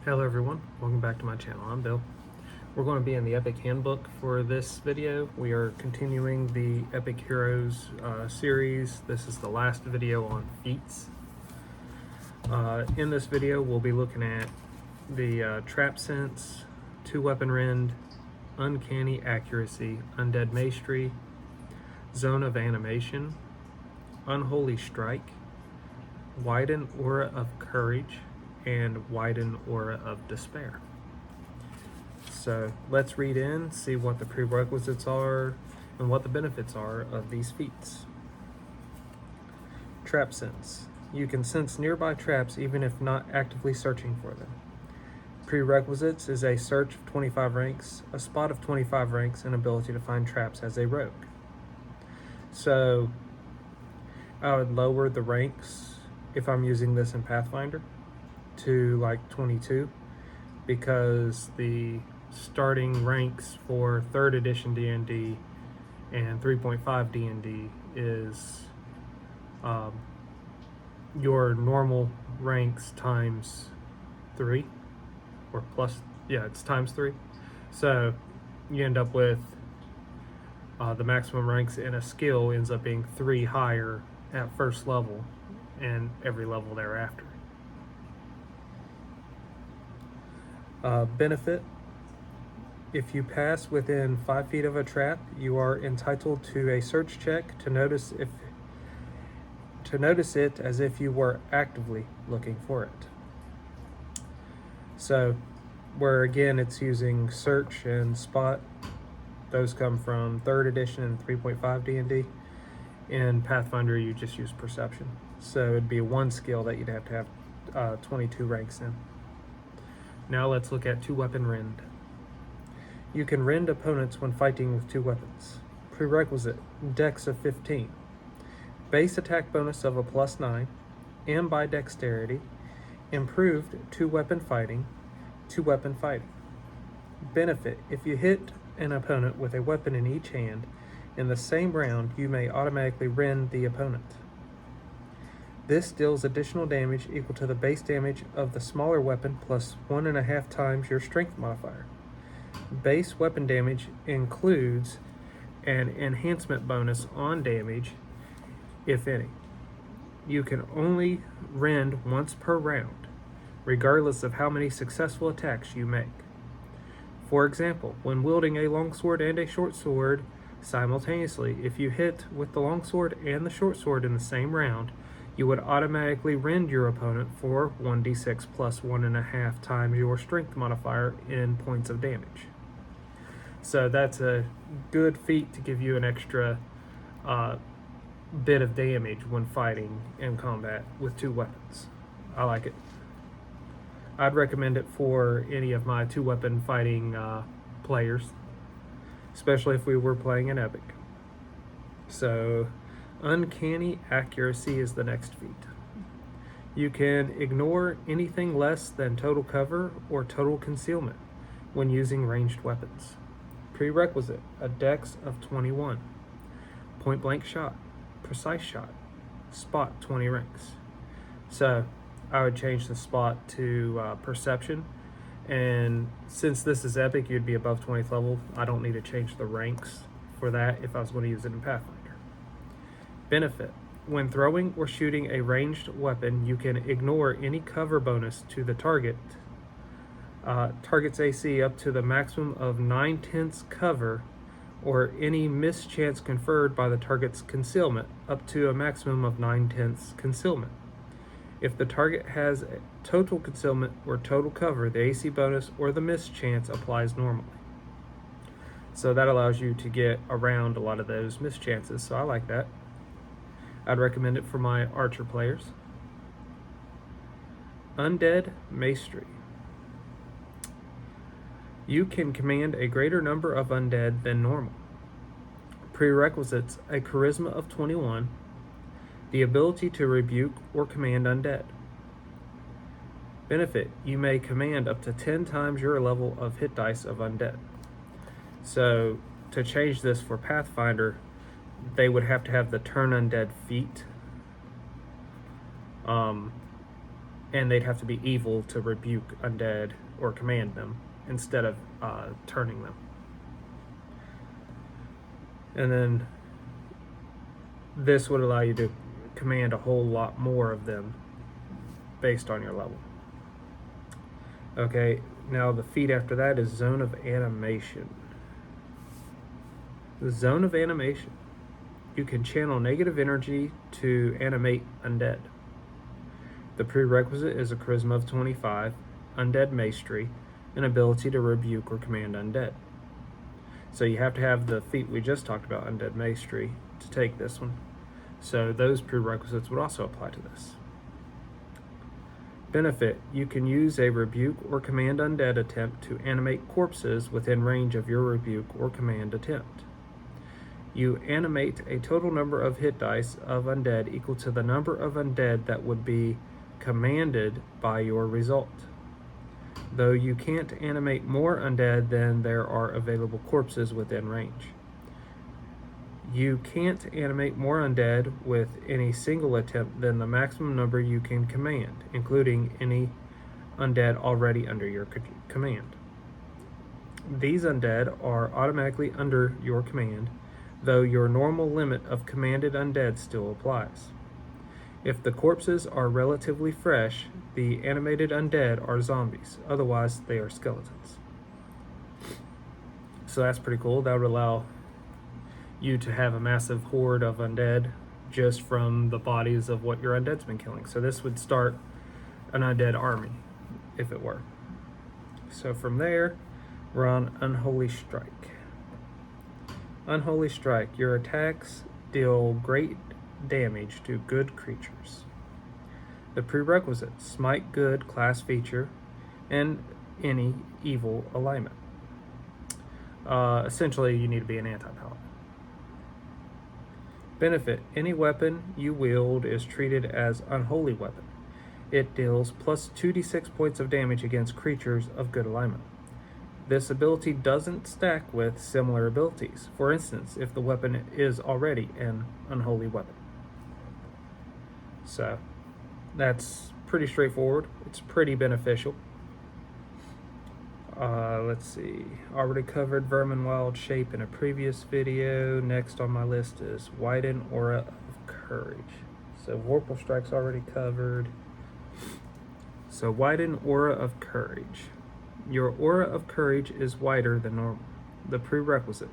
Hello everyone, welcome back to my channel. I'm Bill. We're going to be in the Epic Handbook for this video. We are continuing the Epic Heroes series. This is the last video on Feats. In this video we'll be looking at the Trap Sense, 2-weapon rend, Uncanny Accuracy, Undead Mastery, Zone of Animation, Unholy Strike, Widen Aura of Courage, and Widen Aura of Despair. So let's read in, see what the prerequisites are and what the benefits are of these feats. Trap Sense. You can sense nearby traps even if not actively searching for them. Prerequisites is a search of 25 ranks, a spot of 25 ranks, and ability to find traps as a rogue. So I would lower the ranks if I'm using this in Pathfinder to like 22, because the starting ranks for 3rd edition D&D and 3.5 D&D is your normal ranks times 3, or plus, yeah, it's times 3. So you end up with the maximum ranks in a skill ends up being 3 higher at first level and every level thereafter. Benefit: if you pass within 5 feet of a trap, you are entitled to a search check to notice it as if you were actively looking for it. So, where again it's using search and spot, those come from 3rd edition and 3.5 D&D. In Pathfinder, you just use perception. So it'd be one skill that you'd have to have 22 ranks in. Now let's look at 2-weapon rend. You can rend opponents when fighting with 2 weapons. Prerequisite: dex of 15. Base attack bonus of a +9, and by dexterity. Improved 2-weapon fighting, 2-weapon fighting. Benefit: if you hit an opponent with a weapon in each hand, in the same round you may automatically rend the opponent. This deals additional damage equal to the base damage of the smaller weapon plus 1.5 times your strength modifier. Base weapon damage includes an enhancement bonus on damage, if any. You can only rend once per round, regardless of how many successful attacks you make. For example, when wielding a longsword and a short sword simultaneously, if you hit with the longsword and the short sword in the same round, you would automatically rend your opponent for 1d6 plus 1.5 times your strength modifier in points of damage. So that's a good feat to give you an extra bit of damage when fighting in combat with 2 weapons. I like it. I'd recommend it for any of my 2-weapon fighting players, especially if we were playing an epic. So Uncanny Accuracy is the next feat. You can ignore anything less than total cover or total concealment when using ranged weapons. Prerequisite: a dex of 21. Point blank shot, precise shot, spot 20 ranks. So I would change the spot to perception, and since this is epic, you'd be above 20th level. I don't need to change the ranks for that if I was going to use it in Pathfinder. Benefit: when throwing or shooting a ranged weapon, you can ignore any cover bonus to the target's AC up to the maximum of 9/10 cover, or any mischance conferred by the target's concealment up to a maximum of 9/10 concealment. If the target has a total concealment or total cover, the AC bonus or the mischance applies normally. So that allows you to get around a lot of those mischances, so I like that. I'd recommend it for my archer players. Undead Mastery. You can command a greater number of undead than normal. Prerequisites: a charisma of 21, the ability to rebuke or command undead. Benefit: you may command up to 10 times your level of hit dice of undead. So to change this for Pathfinder, they would have to have the turn undead feat. and they'd have to be evil to rebuke undead or command them instead of turning them. And then this would allow you to command a whole lot more of them based on your level. Okay, now the feat after that is Zone of Animation. The Zone of Animation. You can channel negative energy to animate undead. The prerequisite is a charisma of 25, undead mastery, and ability to rebuke or command undead. So you have to have the feat we just talked about, undead mastery, to take this one. So those prerequisites would also apply to this. Benefit: you can use a rebuke or command undead attempt to animate corpses within range of your rebuke or command attempt. You animate a total number of hit dice of undead equal to the number of undead that would be commanded by your result. Though you can't animate more undead than there are available corpses within range. You can't animate more undead with any single attempt than the maximum number you can command, including any undead already under your command. These undead are automatically under your command, though your normal limit of commanded undead still applies. If the corpses are relatively fresh, the animated undead are zombies, otherwise they are skeletons. So that's pretty cool. That would allow you to have a massive horde of undead just from the bodies of what your undead's been killing. So this would start an undead army, if it were. So from there, we're on Unholy Strike. Unholy Strike. Your attacks deal great damage to good creatures. The prerequisites: smite good class feature and any evil alignment. Essentially, you need to be an anti-paladin. Benefit: any weapon you wield is treated as unholy weapon. It deals plus 2d6 points of damage against creatures of good alignment. This ability doesn't stack with similar abilities. For instance, if the weapon is already an unholy weapon. So that's pretty straightforward. It's pretty beneficial. Let's see. Already covered Vermin Wild Shape in a previous video. Next on my list is Widen, Aura of Courage. So Vorpal Strike's already covered. So Widen, Aura of Courage. Your Aura of Courage is wider than normal. The prerequisite: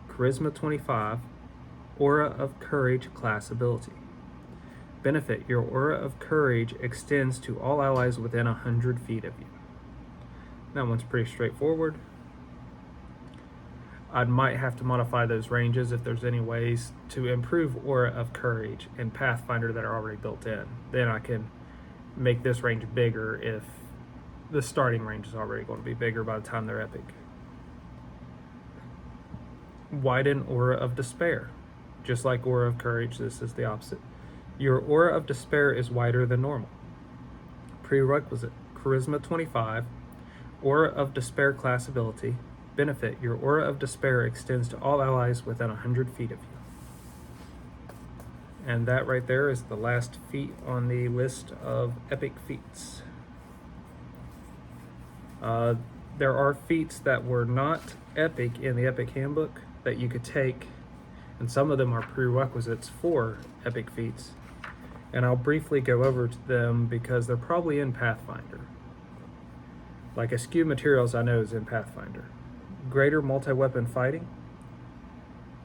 Charisma 25, Aura of Courage class ability. Benefit: your Aura of Courage extends to all allies within 100 feet of you. That one's pretty straightforward. I might have to modify those ranges if there's any ways to improve Aura of Courage in Pathfinder that are already built in. Then I can make this range bigger if the starting range is already going to be bigger by the time they're epic. Widen, Aura of Despair. Just like Aura of Courage, this is the opposite. Your Aura of Despair is wider than normal. Prerequisite: Charisma 25, Aura of Despair class ability. Benefit: your Aura of Despair extends to all allies within 100 feet of you. And that right there is the last feat on the list of epic feats. There are feats that were not epic in the epic handbook that you could take, and some of them are prerequisites for epic feats. And I'll briefly go over to them because they're probably in Pathfinder. Like Eschew Materials, I know is in Pathfinder. Greater multi-weapon fighting.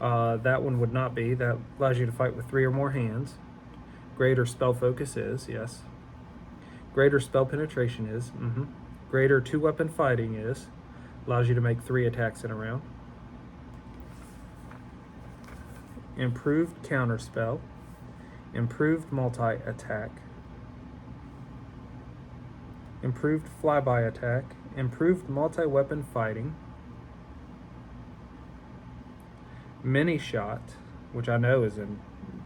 That one would not be. That allows you to fight with 3 or more hands. Greater spell focus is, yes. Greater spell penetration is, Greater 2-weapon fighting is, allows you to make 3 attacks in a round. Improved counterspell. Improved multi-attack. Improved flyby attack. Improved multi-weapon fighting. Mini shot, which I know is in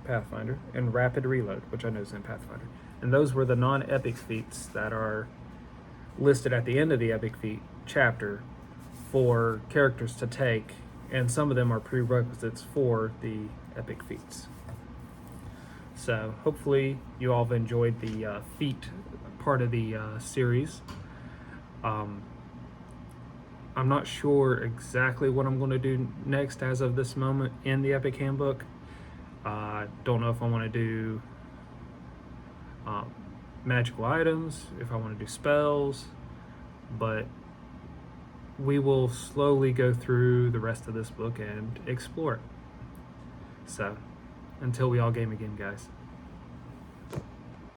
Pathfinder, and rapid reload, which I know is in Pathfinder. And those were the non-epic feats that are listed at the end of the epic feat chapter for characters to take, and some of them are prerequisites for the epic feats. So hopefully you all have enjoyed the feat part of the series. I'm not sure exactly what I'm going to do next as of this moment in the Epic Handbook. Don't know if I want to do magical items, if I want to do spells, but we will slowly go through the rest of this book and explore it. So, until we all game again, guys.